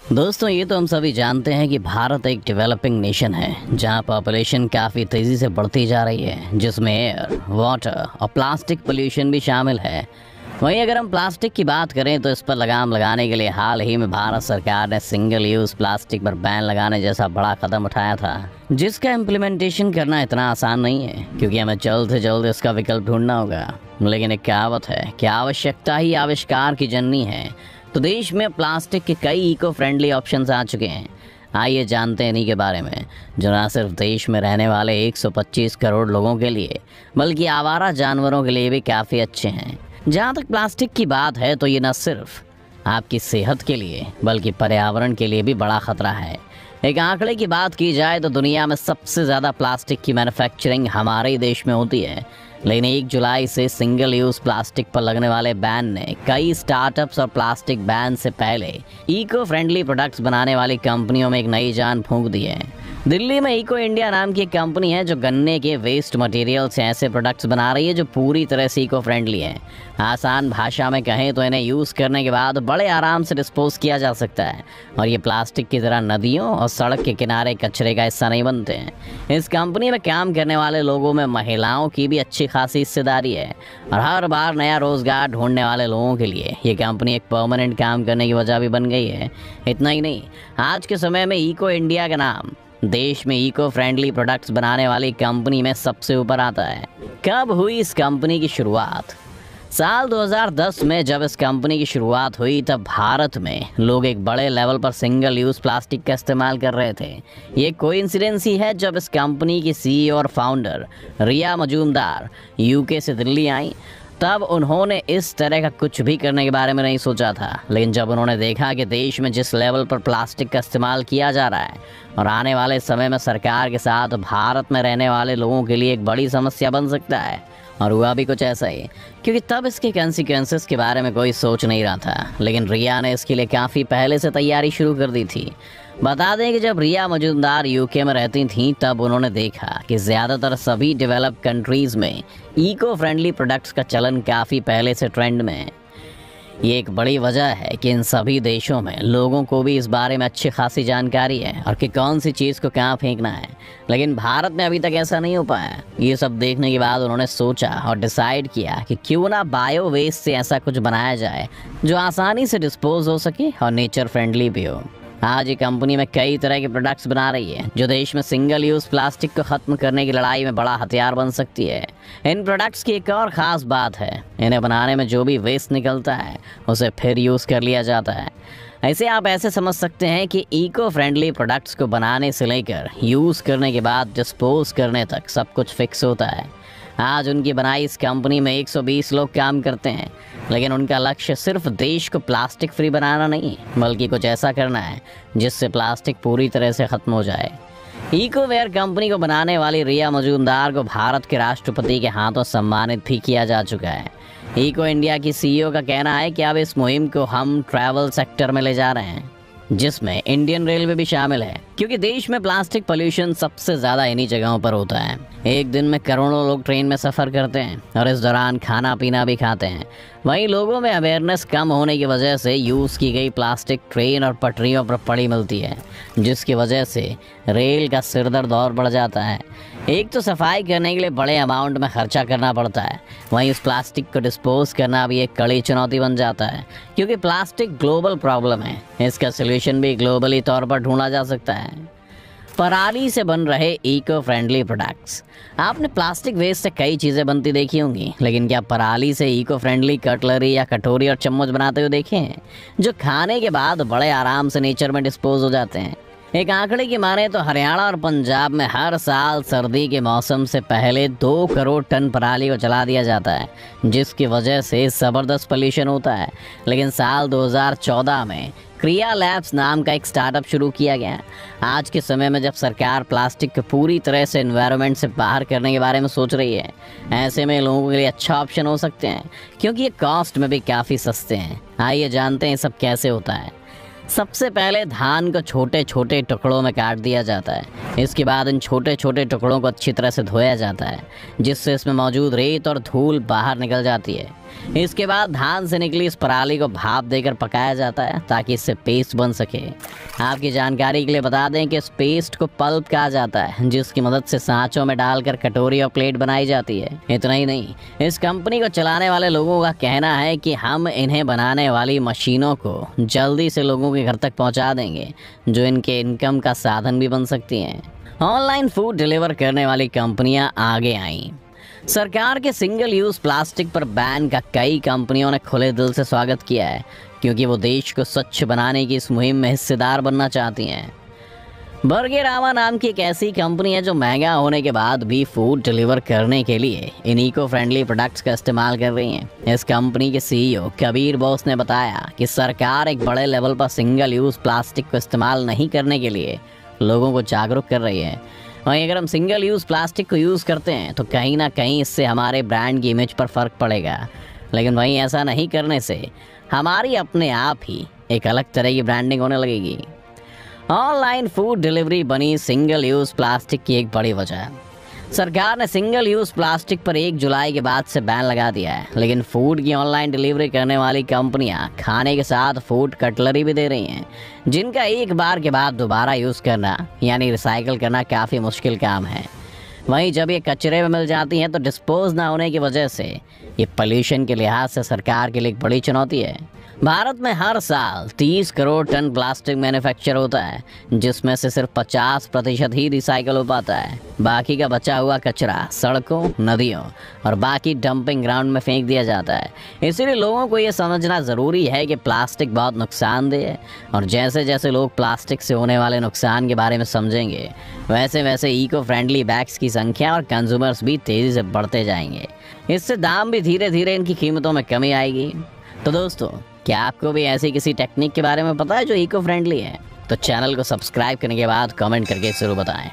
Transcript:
दोस्तों, ये तो हम सभी जानते हैं कि भारत एक डेवलपिंग नेशन है जहां पॉपुलेशन काफ़ी तेज़ी से बढ़ती जा रही है, जिसमें एयर, वाटर और प्लास्टिक पोल्यूशन भी शामिल है। वहीं अगर हम प्लास्टिक की बात करें तो इस पर लगाम लगाने के लिए हाल ही में भारत सरकार ने सिंगल यूज़ प्लास्टिक पर बैन लगाने जैसा बड़ा कदम उठाया था, जिसका इम्प्लीमेंटेशन करना इतना आसान नहीं है क्योंकि हमें जल्द से जल्द इसका विकल्प ढूंढना होगा। लेकिन एक कहावत है कि आवश्यकता ही आविष्कार की जननी है, तो देश में प्लास्टिक के कई इको फ्रेंडली ऑप्शंस आ चुके हैं। आइए जानते हैं इन्हीं के बारे में, जो न सिर्फ देश में रहने वाले 125 करोड़ लोगों के लिए बल्कि आवारा जानवरों के लिए भी काफ़ी अच्छे हैं। जहाँ तक प्लास्टिक की बात है तो ये न सिर्फ आपकी सेहत के लिए बल्कि पर्यावरण के लिए भी बड़ा खतरा है। एक आंकड़े की बात की जाए तो दुनिया में सबसे ज़्यादा प्लास्टिक की मैन्युफैक्चरिंग हमारे ही देश में होती है। लेकिन 1 जुलाई से सिंगल यूज़ प्लास्टिक पर लगने वाले बैन ने कई स्टार्टअप्स और प्लास्टिक बैन से पहले इको फ्रेंडली प्रोडक्ट्स बनाने वाली कंपनियों में एक नई जान फूंक दी है। दिल्ली में इको इंडिया नाम की एक कंपनी है जो गन्ने के वेस्ट मटेरियल से ऐसे प्रोडक्ट्स बना रही है जो पूरी तरह से इको फ्रेंडली है। आसान भाषा में कहें तो इन्हें यूज़ करने के बाद बड़े आराम से डिस्पोज किया जा सकता है और ये प्लास्टिक की तरह नदियों और सड़क के किनारे कचरे का हिस्सा नहीं बनते हैं। इस कंपनी में काम करने वाले लोगों में महिलाओं की भी अच्छी खासी हिस्सेदारी है और हर बार नया रोजगार ढूंढने वाले लोगों के लिए ये कंपनी एक परमानेंट काम करने की वजह भी बन गई है। इतना ही नहीं, आज के समय में इको इंडिया का नाम देश में इको फ्रेंडली प्रोडक्ट्स बनाने वाली कंपनी में सबसे ऊपर आता है। कब हुई इस कंपनी की शुरुआत? साल 2010 में जब इस कंपनी की शुरुआत हुई तब भारत में लोग एक बड़े लेवल पर सिंगल यूज़ प्लास्टिक का इस्तेमाल कर रहे थे। ये कोइंसिडेंस ही है जब इस कंपनी की CEO और फाउंडर रिया मजूमदार यूके से दिल्ली आई, तब उन्होंने इस तरह का कुछ भी करने के बारे में नहीं सोचा था। लेकिन जब उन्होंने देखा कि देश में जिस लेवल पर प्लास्टिक का इस्तेमाल किया जा रहा है और आने वाले समय में सरकार के साथ भारत में रहने वाले लोगों के लिए एक बड़ी समस्या बन सकता है, और हुआ भी कुछ ऐसा ही, क्योंकि तब इसके कॉन्सिक्वेंसेस के बारे में कोई सोच नहीं रहा था। लेकिन रिया ने इसके लिए काफ़ी पहले से तैयारी शुरू कर दी थी। बता दें कि जब रिया मजूमदार यूके में रहती थीं तब उन्होंने देखा कि ज़्यादातर सभी डेवलप्ड कंट्रीज़ में इको फ्रेंडली प्रोडक्ट्स का चलन काफ़ी पहले से ट्रेंड में है। ये एक बड़ी वजह है कि इन सभी देशों में लोगों को भी इस बारे में अच्छी खासी जानकारी है और कि कौन सी चीज़ को कहाँ फेंकना है। लेकिन भारत में अभी तक ऐसा नहीं हो पाया। ये सब देखने के बाद उन्होंने सोचा और डिसाइड किया कि क्यों ना बायो वेस्ट से ऐसा कुछ बनाया जाए जो आसानी से डिस्पोज हो सके और नेचर फ्रेंडली भी हो। आज ये कंपनी में कई तरह के प्रोडक्ट्स बना रही है जो देश में सिंगल यूज़ प्लास्टिक को ख़त्म करने की लड़ाई में बड़ा हथियार बन सकती है। इन प्रोडक्ट्स की एक और ख़ास बात है, इन्हें बनाने में जो भी वेस्ट निकलता है उसे फिर यूज़ कर लिया जाता है। ऐसे आप ऐसे समझ सकते हैं कि इको फ्रेंडली प्रोडक्ट्स को बनाने से लेकर यूज़ करने के बाद डिस्पोज करने तक सब कुछ फिक्स होता है। आज उनकी बनाई इस कंपनी में 120 लोग काम करते हैं, लेकिन उनका लक्ष्य सिर्फ देश को प्लास्टिक फ्री बनाना नहीं बल्कि कुछ ऐसा करना है जिससे प्लास्टिक पूरी तरह से ख़त्म हो जाए। इकोवेयर कंपनी को बनाने वाली रिया मजूमदार को भारत के राष्ट्रपति के हाथों सम्मानित भी किया जा चुका है। इको इंडिया की CEO का कहना है कि अब इस मुहिम को हम ट्रैवल सेक्टर में ले जा रहे हैं, जिसमें इंडियन रेलवे भी शामिल है, क्योंकि देश में प्लास्टिक पोल्यूशन सबसे ज़्यादा इन्हीं जगहों पर होता है। एक दिन में करोड़ों लोग ट्रेन में सफ़र करते हैं और इस दौरान खाना पीना भी खाते हैं। वहीं लोगों में अवेयरनेस कम होने की वजह से यूज़ की गई प्लास्टिक ट्रेन और पटरियों पर पड़ी मिलती है, जिसकी वजह से रेल का सिरदर्द और बढ़ जाता है। एक तो सफाई करने के लिए बड़े अमाउंट में खर्चा करना पड़ता है, वहीं उस प्लास्टिक को डिस्पोज करना भी एक कड़ी चुनौती बन जाता है, क्योंकि प्लास्टिक ग्लोबल प्रॉब्लम है। इसका सोल्यूशन भी ग्लोबली तौर पर ढूंढा जा सकता है। पराली से बन रहे इको फ्रेंडली प्रोडक्ट्स। आपने प्लास्टिक वेस्ट से कई चीज़ें बनती देखी होंगी, लेकिन क्या पराली से इको फ्रेंडली कटलरी या कटोरी और चम्मच बनाते हुए देखे हैं, जो खाने के बाद बड़े आराम से नेचर में डिस्पोज हो जाते हैं? एक आंकड़े की माने तो हरियाणा और पंजाब में हर साल सर्दी के मौसम से पहले 2 करोड़ टन पराली को जला दिया जाता है, जिसकी वजह से ज़बरदस्त पोल्यूशन होता है। लेकिन साल 2014 में क्रिया लैब्स नाम का एक स्टार्टअप शुरू किया गया। आज के समय में जब सरकार प्लास्टिक को पूरी तरह से एनवायरनमेंट से बाहर करने के बारे में सोच रही है, ऐसे में लोगों के लिए अच्छा ऑप्शन हो सकते हैं, क्योंकि ये कॉस्ट में भी काफ़ी सस्ते हैं। आइए जानते हैं सब कैसे होता है। सबसे पहले धान को छोटे छोटे टुकड़ों में काट दिया जाता है। इसके बाद इन छोटे छोटे टुकड़ों को अच्छी तरह से धोया जाता है, जिससे इसमें मौजूद रेत और धूल बाहर निकल जाती है। इसके बाद धान से निकली इस पराली को भाप देकर पकाया जाता है ताकि इससे पेस्ट बन सके। आपकी जानकारी के लिए बता दें कि इस पेस्ट को पल्प कहा जाता है, जिसकी मदद से सांचों में डालकर कटोरी और प्लेट बनाई जाती है। इतना ही नहीं, इस कंपनी को चलाने वाले लोगों का कहना है कि हम इन्हें बनाने वाली मशीनों को जल्दी से लोगों के घर तक पहुंचा देंगे, जो इनके इनकम का साधन भी बन सकती हैं। ऑनलाइन फूड डिलीवर करने वाली कंपनियां आगे आईं। सरकार के सिंगल यूज़ प्लास्टिक पर बैन का कई कंपनियों ने खुले दिल से स्वागत किया है, क्योंकि वो देश को स्वच्छ बनाने की इस मुहिम में हिस्सेदार बनना चाहती हैं। बर्गेरामा नाम की एक ऐसी कंपनी है जो महंगा होने के बाद भी फूड डिलीवर करने के लिए इन इको फ्रेंडली प्रोडक्ट्स का इस्तेमाल कर रही हैं। इस कंपनी के सीईओ कबीर बोस ने बताया कि सरकार एक बड़े लेवल पर सिंगल यूज़ प्लास्टिक को इस्तेमाल नहीं करने के लिए लोगों को जागरूक कर रही है। वहीं अगर हम सिंगल यूज़ प्लास्टिक को यूज़ करते हैं तो कहीं ना कहीं इससे हमारे ब्रांड की इमेज पर फ़र्क पड़ेगा, लेकिन वहीं ऐसा नहीं करने से हमारी अपने आप ही एक अलग तरह की ब्रांडिंग होने लगेगी। ऑनलाइन फूड डिलीवरी बनी सिंगल यूज़ प्लास्टिक की एक बड़ी वजह। सरकार ने सिंगल यूज़ प्लास्टिक पर 1 जुलाई के बाद से बैन लगा दिया है, लेकिन फूड की ऑनलाइन डिलीवरी करने वाली कंपनियां खाने के साथ फूड कटलरी भी दे रही हैं, जिनका एक बार के बाद दोबारा यूज़ करना यानी रिसाइकिल करना काफ़ी मुश्किल काम है। वहीं जब ये कचरे में मिल जाती हैं तो डिस्पोज ना होने की वजह से ये पोल्यूशन के लिहाज से सरकार के लिए एक बड़ी चुनौती है। भारत में हर साल 30 करोड़ टन प्लास्टिक मैन्युफैक्चर होता है, जिसमें से सिर्फ 50% ही रिसाइकल हो पाता है। बाकी का बचा हुआ कचरा सड़कों, नदियों और बाकी डंपिंग ग्राउंड में फेंक दिया जाता है। इसीलिए लोगों को ये समझना ज़रूरी है कि प्लास्टिक बहुत नुकसानदेह है, और जैसे जैसे लोग प्लास्टिक से होने वाले नुकसान के बारे में समझेंगे, वैसे वैसे इको फ्रेंडली बैग्स की संख्या और कंज्यूमर्स भी तेज़ी से बढ़ते जाएंगे। इससे दाम भी धीरे धीरे इनकी कीमतों में कमी आएगी। तो दोस्तों, क्या आपको भी ऐसी किसी टेक्निक के बारे में पता है जो इको फ्रेंडली है? तो चैनल को सब्सक्राइब करने के बाद कमेंट करके ज़रूर बताएं।